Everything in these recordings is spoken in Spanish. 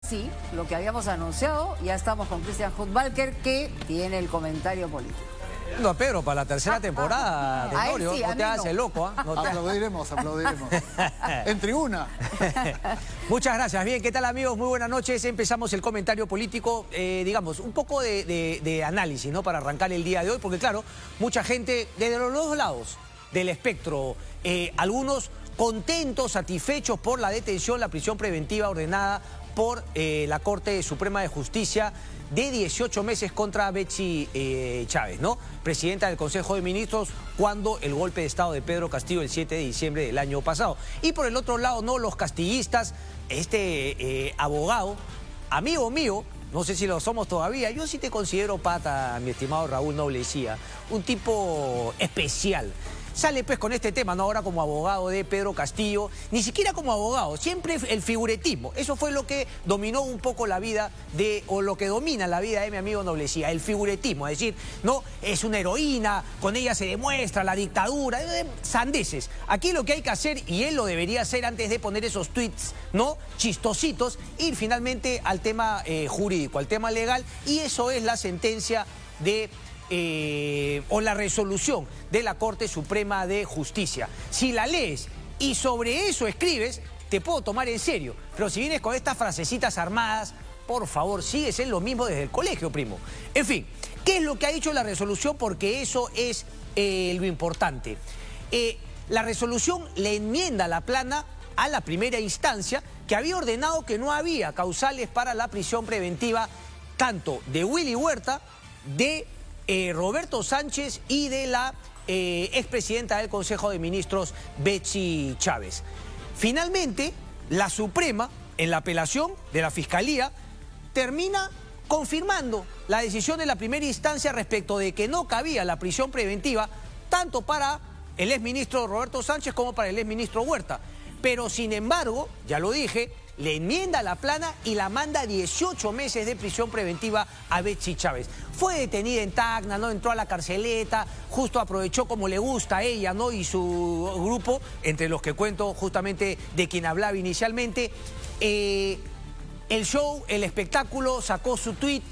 Sí, lo que habíamos anunciado, ya estamos con Christian Hudtwalcker, que tiene el comentario político. No, Pedro, para la tercera temporada, Tenorio, sí, no te hagas el loco, ¿ah? No te... Aplaudiremos. En tribuna. Muchas gracias. Bien, ¿qué tal, amigos? Muy buenas noches. Empezamos el comentario político, digamos, un poco de análisis, ¿no? Para arrancar el día de hoy, porque claro, mucha gente desde los dos lados del espectro, algunos contentos, satisfechos por la detención, la prisión preventiva ordenada por la Corte Suprema de Justicia de 18 meses contra Betsy Chávez, ¿no? Presidenta del Consejo de Ministros, cuando el golpe de Estado de Pedro Castillo el 7 de diciembre del año pasado. Y por el otro lado, no, los castillistas, abogado, amigo mío, no sé si lo somos todavía, yo sí te considero pata, mi estimado Raúl Noblecía, un tipo especial. Sale pues con este tema, no ahora como abogado de Pedro Castillo, ni siquiera como abogado, siempre el figuretismo. Eso fue lo que dominó un poco la vida o lo que domina la vida de mi amigo Noblecía, el figuretismo. Es decir, no, es una heroína, con ella se demuestra la dictadura, sandeces. Aquí lo que hay que hacer, y él lo debería hacer antes de poner esos tweets, ¿no? Chistositos, ir finalmente al tema jurídico, al tema legal, y eso es la sentencia de... o la resolución de la Corte Suprema de Justicia. Si la lees y sobre eso escribes, te puedo tomar en serio. Pero si vienes con estas frasecitas armadas, por favor, sigues en lo mismo desde el colegio, primo. En fin, ¿qué es lo que ha dicho la resolución? Porque eso es lo importante. La resolución le enmienda la plana a la primera instancia, que había ordenado que no había causales para la prisión preventiva tanto de Willy Huerta, de Roberto Sánchez y de la expresidenta del Consejo de Ministros, Betsy Chávez. Finalmente, la Suprema, en la apelación de la Fiscalía, termina confirmando la decisión de la primera instancia respecto de que no cabía la prisión preventiva tanto para el exministro Roberto Sánchez como para el exministro Huerta. Pero, sin embargo, ya lo dije, le enmienda la plana y la manda 18 meses de prisión preventiva a Betsy Chávez. Fue detenida en Tacna, ¿no? Entró a la carceleta, justo aprovechó como le gusta a ella, ¿no? Y su grupo, entre los que cuento justamente de quien hablaba inicialmente. El show, el espectáculo, sacó su tuit,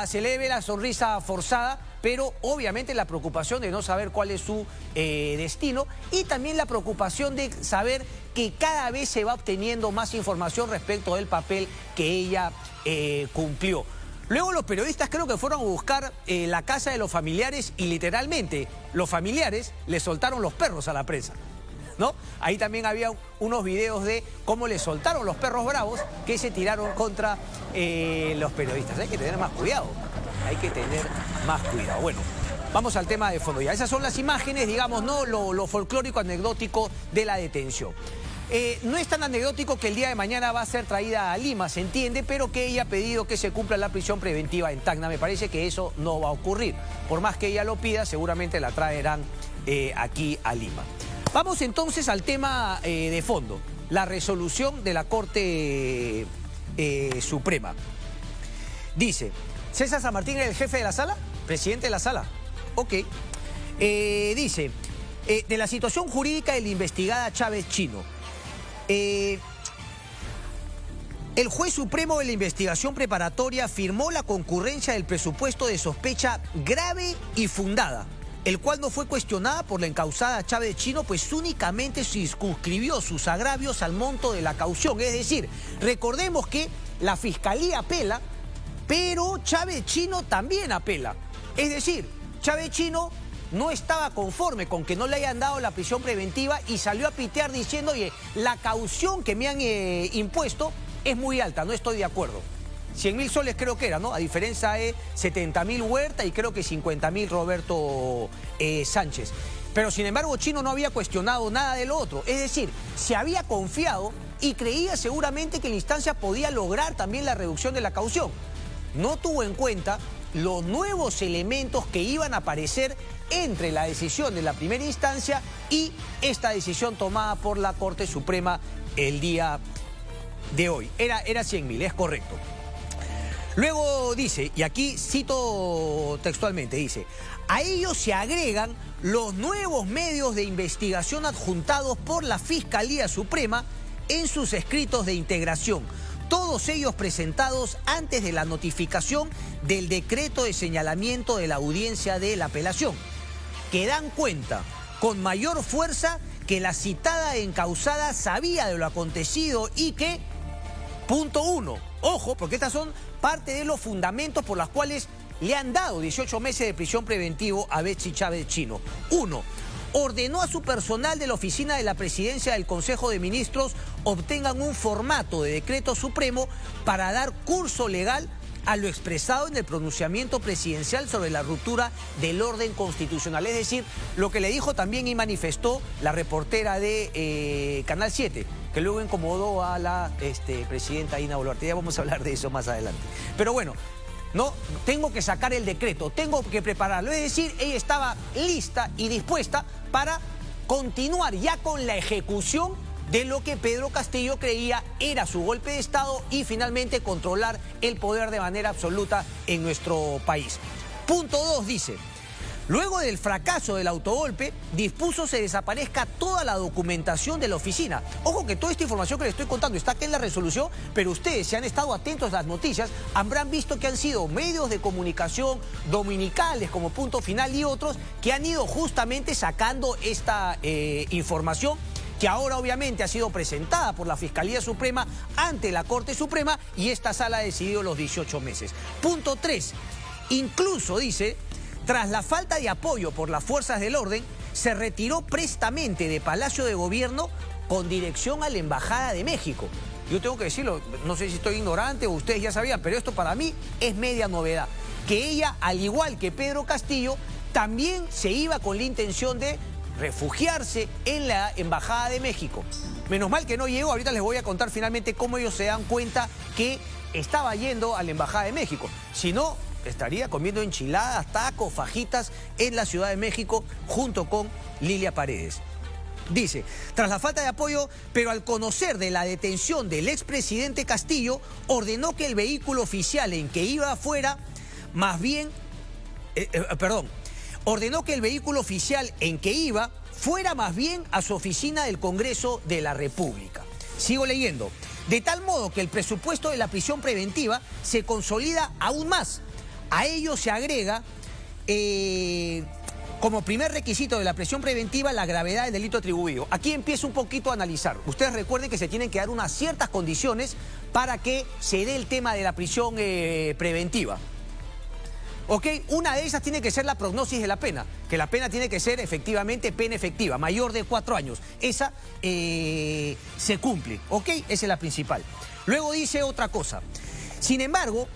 se le ve la sonrisa forzada, pero obviamente la preocupación de no saber cuál es su destino y también la preocupación de saber que cada vez se va obteniendo más información respecto del papel que ella cumplió. Luego los periodistas creo que fueron a buscar la casa de los familiares y literalmente los familiares le soltaron los perros a la prensa, ¿no? Ahí también había unos videos de cómo le soltaron los perros bravos que se tiraron contra los periodistas. Hay que tener más cuidado, hay que tener más cuidado. Bueno, vamos al tema de fondo ya. Esas son las imágenes, digamos, ¿no? Lo folclórico, anecdótico de la detención. No es tan anecdótico que el día de mañana va a ser traída a Lima, se entiende, pero que ella ha pedido que se cumpla la prisión preventiva en Tacna. Me parece que eso no va a ocurrir. Por más que ella lo pida, seguramente la traerán aquí a Lima. Vamos entonces al tema de fondo, la resolución de la Corte Suprema. Dice, César San Martín era el jefe de la sala, presidente de la sala. Ok. Dice, de la situación jurídica de la investigada Chávez Chino. El juez supremo de la investigación preparatoria firmó la concurrencia del presupuesto de sospecha grave y fundada, el cual no fue cuestionada por la encausada Chávez Chino, pues únicamente circunscribió sus agravios al monto de la caución. Es decir, recordemos que la Fiscalía apela, pero Chávez Chino también apela. Es decir, Chávez Chino no estaba conforme con que no le hayan dado la prisión preventiva y salió a pitear diciendo, oye, la caución que me han impuesto es muy alta, no estoy de acuerdo. 100.000 soles creo que era, ¿no? A diferencia de 70.000 Huerta y creo que 50.000 Roberto Sánchez. Pero sin embargo Chino no había cuestionado nada de lo otro. Es decir, se había confiado y creía seguramente que la instancia podía lograr también la reducción de la caución. No tuvo en cuenta los nuevos elementos que iban a aparecer entre la decisión de la primera instancia y esta decisión tomada por la Corte Suprema el día de hoy. Era 100.000, es correcto. Luego dice, y aquí cito textualmente, dice, a ellos se agregan los nuevos medios de investigación adjuntados por la Fiscalía Suprema en sus escritos de integración, todos ellos presentados antes de la notificación del decreto de señalamiento de la audiencia de la apelación, que dan cuenta con mayor fuerza que la citada encausada sabía de lo acontecido y que, punto 1, ojo, porque estas son parte de los fundamentos por los cuales le han dado 18 meses de prisión preventivo a Betsy Chávez Chino. 1. Ordenó a su personal de la oficina de la presidencia del Consejo de Ministros obtengan un formato de decreto supremo para dar curso legal a lo expresado en el pronunciamiento presidencial sobre la ruptura del orden constitucional. Es decir, lo que le dijo también y manifestó la reportera de Canal 7, que luego incomodó a la presidenta Dina Boluarte. Ya vamos a hablar de eso más adelante. Pero bueno, no, tengo que sacar el decreto, tengo que prepararlo. Es decir, ella estaba lista y dispuesta para continuar ya con la ejecución de lo que Pedro Castillo creía era su golpe de Estado y finalmente controlar el poder de manera absoluta en nuestro país. Punto 2 dice: luego del fracaso del autogolpe, dispuso se desaparezca toda la documentación de la oficina. Ojo que toda esta información que les estoy contando está aquí en la resolución, pero ustedes, si han estado atentos a las noticias, habrán visto que han sido medios de comunicación dominicales como Punto Final y otros que han ido justamente sacando esta información, que ahora obviamente ha sido presentada por la Fiscalía Suprema ante la Corte Suprema y esta sala ha decidido los 18 meses. Punto 3, incluso dice: tras la falta de apoyo por las fuerzas del orden, se retiró prestamente de Palacio de Gobierno con dirección a la Embajada de México. Yo tengo que decirlo, no sé si estoy ignorante o ustedes ya sabían, pero esto para mí es media novedad. Que ella, al igual que Pedro Castillo, también se iba con la intención de refugiarse en la Embajada de México. Menos mal que no llegó. Ahorita les voy a contar finalmente cómo ellos se dan cuenta que estaba yendo a la Embajada de México. Si no, estaría comiendo enchiladas, tacos, fajitas en la Ciudad de México junto con Lilia Paredes. Dice: tras la falta de apoyo, pero al conocer de la detención del expresidente Castillo, ordenó que el vehículo oficial en que iba fuera, ordenó que el vehículo oficial en que iba fuera más bien a su oficina del Congreso de la República. Sigo leyendo. De tal modo que el presupuesto de la prisión preventiva se consolida aún más. A ello se agrega, como primer requisito de la prisión preventiva, la gravedad del delito atribuido. Aquí empiezo un poquito a analizar. Ustedes recuerden que se tienen que dar unas ciertas condiciones para que se dé el tema de la prisión preventiva. ¿Ok? Una de esas tiene que ser la prognosis de la pena, que la pena tiene que ser efectivamente pena efectiva, mayor de 4 años. Esa se cumple, ¿ok? Esa es la principal. Luego dice otra cosa. Sin embargo,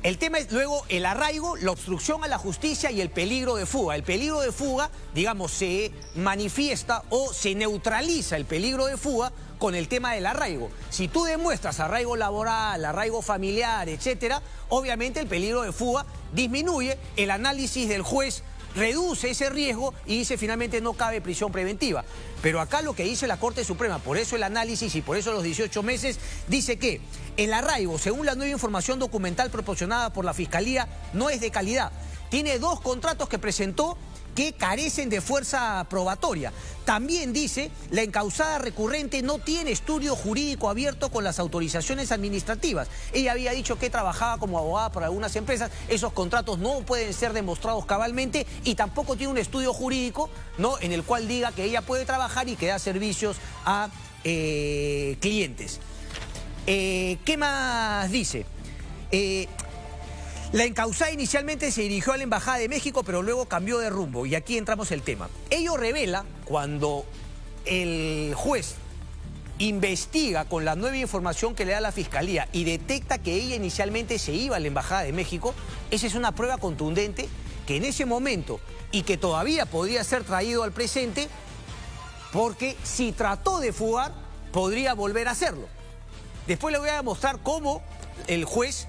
el tema es luego el arraigo, la obstrucción a la justicia y el peligro de fuga. El peligro de fuga, digamos, se manifiesta o se neutraliza el peligro de fuga con el tema del arraigo. Si tú demuestras arraigo laboral, arraigo familiar, etcétera, obviamente el peligro de fuga disminuye, el análisis del juez reduce ese riesgo y dice finalmente no cabe prisión preventiva. Pero acá lo que dice la Corte Suprema, por eso el análisis y por eso los 18 meses, dice que el arraigo, según la nueva información documental proporcionada por la Fiscalía, no es de calidad. Tiene 2 contratos que presentó que carecen de fuerza probatoria. También dice, la encausada recurrente no tiene estudio jurídico abierto con las autorizaciones administrativas. Ella había dicho que trabajaba como abogada para algunas empresas. Esos contratos no pueden ser demostrados cabalmente y tampoco tiene un estudio jurídico, ¿no?, en el cual diga que ella puede trabajar y que da servicios a clientes. ¿Qué más dice? La encausada inicialmente se dirigió a la Embajada de México, pero luego cambió de rumbo. Y aquí entramos el tema. Ello revela cuando el juez investiga con la nueva información que le da la Fiscalía y detecta que ella inicialmente se iba a la Embajada de México. Esa es una prueba contundente que en ese momento y que todavía podría ser traído al presente, porque si trató de fugar, podría volver a hacerlo. Después le voy a demostrar cómo el juez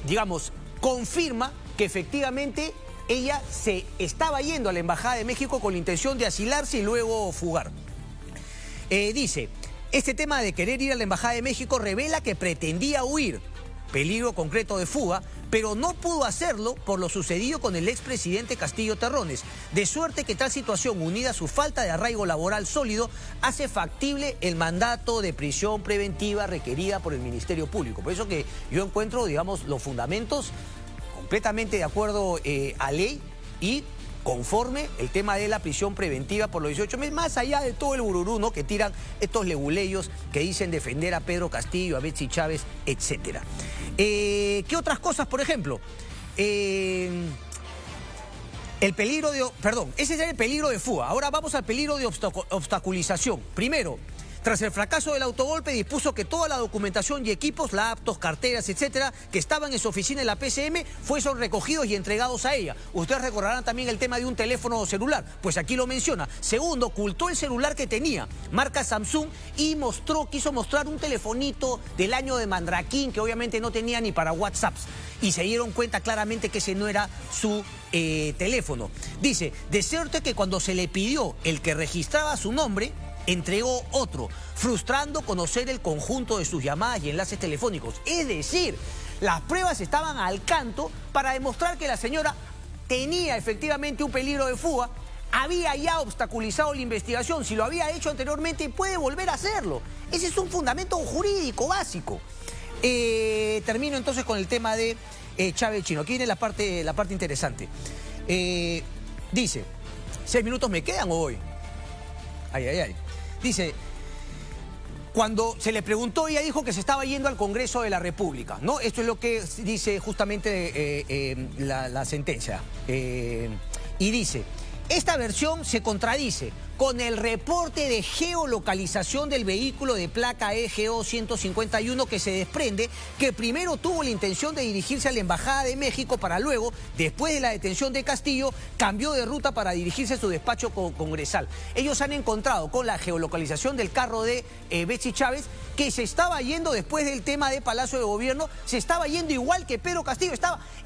digamos, confirma que efectivamente ella se estaba yendo a la Embajada de México con la intención de asilarse y luego fugar. Dice, este tema de querer ir a la Embajada de México revela que pretendía huir, peligro concreto de fuga, pero no pudo hacerlo por lo sucedido con el expresidente Castillo Terrones. De suerte que tal situación, unida a su falta de arraigo laboral sólido, hace factible el mandato de prisión preventiva requerida por el Ministerio Público. Por eso que yo encuentro, digamos, los fundamentos completamente de acuerdo a ley y conforme el tema de la prisión preventiva por los 18 meses, más allá de todo el bururú, ¿no?, que tiran estos leguleyos que dicen defender a Pedro Castillo, a Betsy Chávez, etc. ¿Qué otras cosas, por ejemplo? El peligro de... Perdón, ese es el peligro de fuga. Ahora vamos al peligro de obstaculización. Primero, tras el fracaso del autogolpe, dispuso que toda la documentación y equipos, laptops, carteras, etcétera, que estaban en su oficina en la PCM, fueron recogidos y entregados a ella. Ustedes recordarán también el tema de un teléfono celular, pues aquí lo menciona. Segundo, ocultó el celular que tenía, marca Samsung, y quiso mostrar un telefonito del año de Mandraquín, que obviamente no tenía ni para WhatsApp. Y se dieron cuenta claramente que ese no era su teléfono. Dice, de suerte que cuando se le pidió el que registraba su nombre, entregó otro, frustrando conocer el conjunto de sus llamadas y enlaces telefónicos. Es decir, las pruebas estaban al canto para demostrar que la señora tenía efectivamente un peligro de fuga, había ya obstaculizado la investigación. Si lo había hecho anteriormente, puede volver a hacerlo. Ese es un fundamento jurídico básico. Termino entonces con el tema de Chávez Chino. Aquí viene la parte interesante. Dice, 6 minutos me quedan o voy. Ay. Dice, cuando se le preguntó, ella dijo que se estaba yendo al Congreso de la República, ¿no? Esto es lo que dice justamente la sentencia. Y dice, esta versión se contradice con el reporte de geolocalización del vehículo de placa EGO 151 que se desprende que primero tuvo la intención de dirigirse a la Embajada de México para luego, después de la detención de Castillo, cambió de ruta para dirigirse a su despacho congresal. Ellos han encontrado con la geolocalización del carro de Betsy Chávez que se estaba yendo después del tema de Palacio de Gobierno, se estaba yendo igual que Pedro Castillo,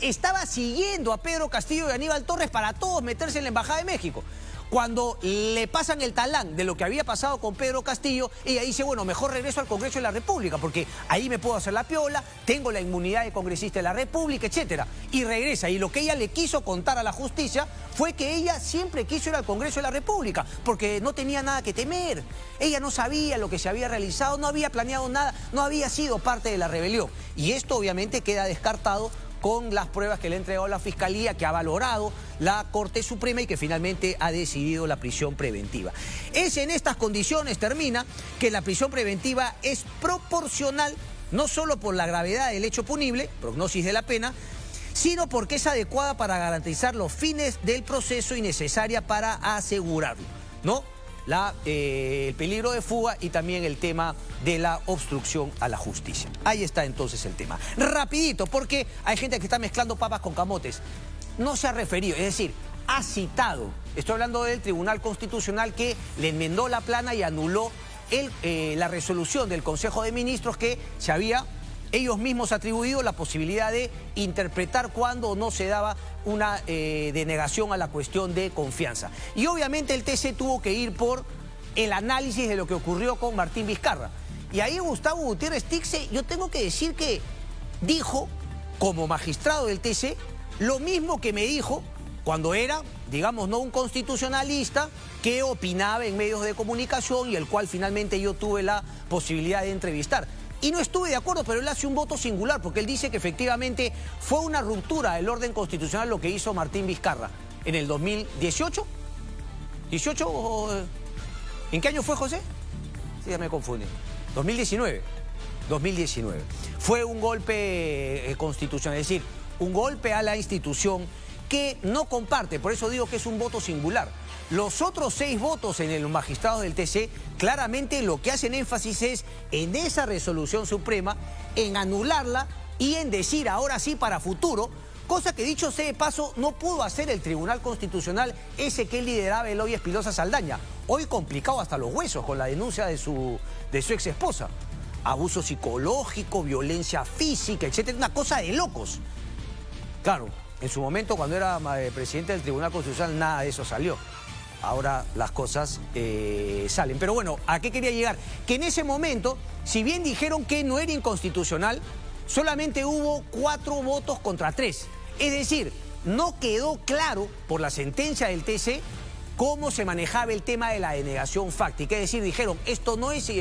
estaba siguiendo a Pedro Castillo y Aníbal Torres para todos meterse en la Embajada de México. Cuando le pasan el talán de lo que había pasado con Pedro Castillo, ella dice, bueno, mejor regreso al Congreso de la República, porque ahí me puedo hacer la piola, tengo la inmunidad de congresista de la República, etcétera. Y regresa. Y lo que ella le quiso contar a la justicia fue que ella siempre quiso ir al Congreso de la República, porque no tenía nada que temer. Ella no sabía lo que se había realizado, no había planeado nada, no había sido parte de la rebelión. Y esto obviamente queda descartado con las pruebas que le ha entregado la Fiscalía, que ha valorado la Corte Suprema y que finalmente ha decidido la prisión preventiva. Es en estas condiciones, termina, que la prisión preventiva es proporcional, no solo por la gravedad del hecho punible, prognosis de la pena, sino porque es adecuada para garantizar los fines del proceso y necesaria para asegurarlo, ¿no? El peligro de fuga y también el tema de la obstrucción a la justicia. Ahí está entonces el tema. Rapidito, porque hay gente que está mezclando papas con camotes. No se ha referido, es decir, ha citado. Estoy hablando del Tribunal Constitucional que le enmendó la plana y anuló la resolución del Consejo de Ministros que se había ellos mismos atribuido la posibilidad de interpretar cuándo o no se daba una denegación a la cuestión de confianza. Y obviamente el TC tuvo que ir por el análisis de lo que ocurrió con Martín Vizcarra. Y ahí Gustavo Gutiérrez Tixe, yo tengo que decir que dijo, como magistrado del TC, lo mismo que me dijo cuando era, digamos, no un constitucionalista que opinaba en medios de comunicación y el cual finalmente yo tuve la posibilidad de entrevistar. Y no estuve de acuerdo, pero él hace un voto singular, porque él dice que efectivamente fue una ruptura del orden constitucional lo que hizo Martín Vizcarra en el 2018. ¿18 o...? ¿En qué año fue, José? Sí, ya me confundí. 2019. 2019. Fue un golpe constitucional, es decir, un golpe a la institución que no comparte, por eso digo que es un voto singular. Los otros 6 votos en los magistrados del TC claramente lo que hacen énfasis es en esa resolución suprema, en anularla y en decir ahora sí para futuro, cosa que dicho sea de paso no pudo hacer el Tribunal Constitucional ese que lideraba Eloy Espinosa Saldaña, hoy complicado hasta los huesos con la denuncia de su ex esposa. Abuso psicológico, violencia física, etcétera, una cosa de locos. Claro, en su momento cuando era presidente del Tribunal Constitucional nada de eso salió. Ahora las cosas salen. Pero bueno, ¿a qué quería llegar? Que en ese momento, si bien dijeron que no era inconstitucional, solamente hubo 4 votos contra 3. Es decir, no quedó claro por la sentencia del TC cómo se manejaba el tema de la denegación fáctica. Es decir, dijeron, esto no es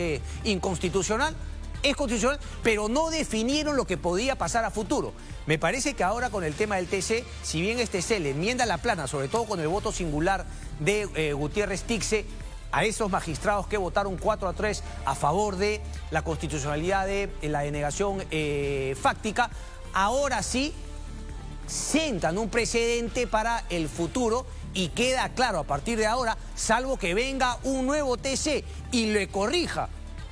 inconstitucional, es constitucional, pero no definieron lo que podía pasar a futuro. Me parece que ahora con el tema del TC, si bien este TC le enmienda la plana, sobre todo con el voto singular de Gutiérrez Tixe, a esos magistrados que votaron 4-3 a favor de la constitucionalidad de la denegación fáctica, ahora sí sientan un precedente para el futuro y queda claro a partir de ahora, salvo que venga un nuevo TC y le corrija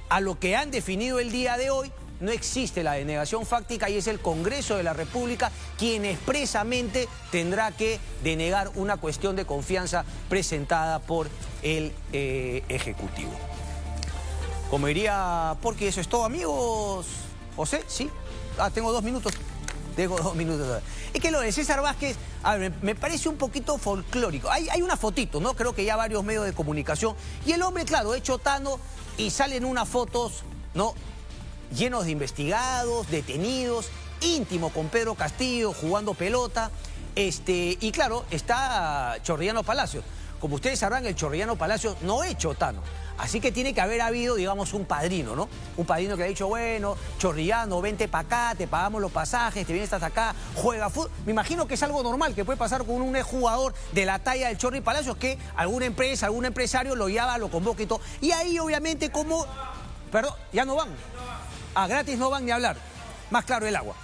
a lo que han definido el día de hoy, no existe la denegación fáctica y es el Congreso de la República quien expresamente tendrá que denegar una cuestión de confianza presentada por el Ejecutivo. Como diría Porky, eso es todo, amigos. José, ¿sí? Tengo 2 minutos. Tengo 2 minutos. Es que lo de César Vázquez, a ver, me parece un poquito folclórico. Hay una fotito, ¿no? Creo que ya varios medios de comunicación. Y el hombre, claro, es chotano y salen unas fotos, ¿no? Llenos de investigados, detenidos, íntimo con Pedro Castillo, jugando pelota. Y claro, está Chorrillano Palacios. Como ustedes sabrán, el Chorrillano Palacios no es chotano. Así que tiene que haber habido, digamos, un padrino, ¿no? Un padrino que ha dicho, bueno, Chorrillano, vente para acá, te pagamos los pasajes, te vienes hasta acá, juega fútbol. Me imagino que es algo normal que puede pasar con un exjugador de la talla del Chorri Palacios, que alguna empresa, algún empresario lo llama, lo convoca y todo. Y ahí, obviamente, como... Perdón, ¿ya no van? Gratis no van ni a hablar. Más claro el agua.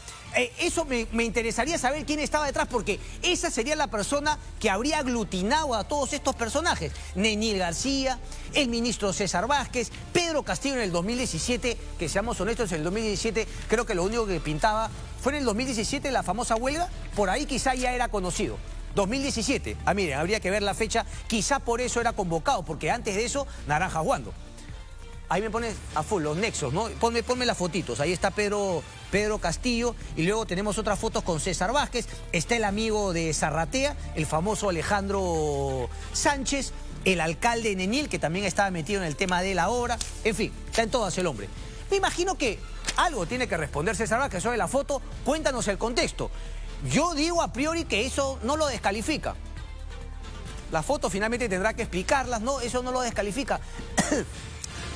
Eso me interesaría saber quién estaba detrás, porque esa sería la persona que habría aglutinado a todos estos personajes. Neníel García, el ministro César Vázquez, Pedro Castillo en el 2017, que seamos honestos, en el 2017 creo que lo único que pintaba fue en el 2017 la famosa huelga, por ahí quizá ya era conocido. 2017, miren, habría que ver la fecha, quizá por eso era convocado, porque antes de eso, Naranja jugando. Ahí me pones a full los nexos, ¿no? Ponme las fotitos. Ahí está Pedro Castillo y luego tenemos otras fotos con César Vázquez. Está el amigo de Zarratea, el famoso Alejandro Sánchez, el alcalde Neníel, que también estaba metido en el tema de la obra. En fin, está en todas el hombre. Me imagino que algo tiene que responder César Vázquez sobre la foto. Cuéntanos el contexto. Yo digo a priori que eso no lo descalifica. La foto finalmente tendrá que explicarlas, ¿no? Eso no lo descalifica.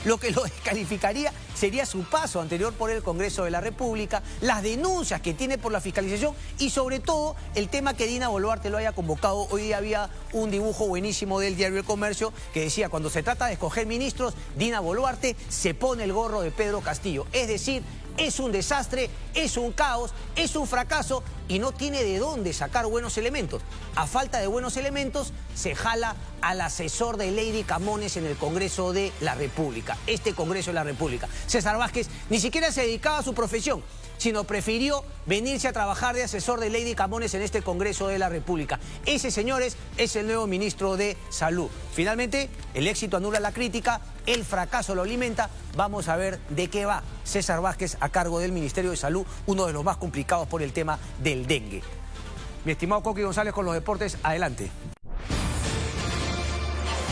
Lo que lo descalificaría sería su paso anterior por el Congreso de la República, las denuncias que tiene por la fiscalización y sobre todo el tema que Dina Boluarte lo haya convocado. Hoy día había un dibujo buenísimo del diario El Comercio que decía, cuando se trata de escoger ministros, Dina Boluarte se pone el gorro de Pedro Castillo. Es decir, es un desastre, es un caos, es un fracaso y no tiene de dónde sacar buenos elementos. A falta de buenos elementos, se jala al asesor de Lady Camones en el Congreso de la República. Este Congreso de la República. César Vázquez ni siquiera se dedicaba a su profesión, sino prefirió venirse a trabajar de asesor de Lady Camones en este Congreso de la República. Ese, señores, es el nuevo ministro de Salud. Finalmente, el éxito anula la crítica, el fracaso lo alimenta. Vamos a ver de qué va César Vázquez a cargo del Ministerio de Salud, uno de los más complicados por el tema del dengue. Mi estimado Coqui González con los deportes, adelante.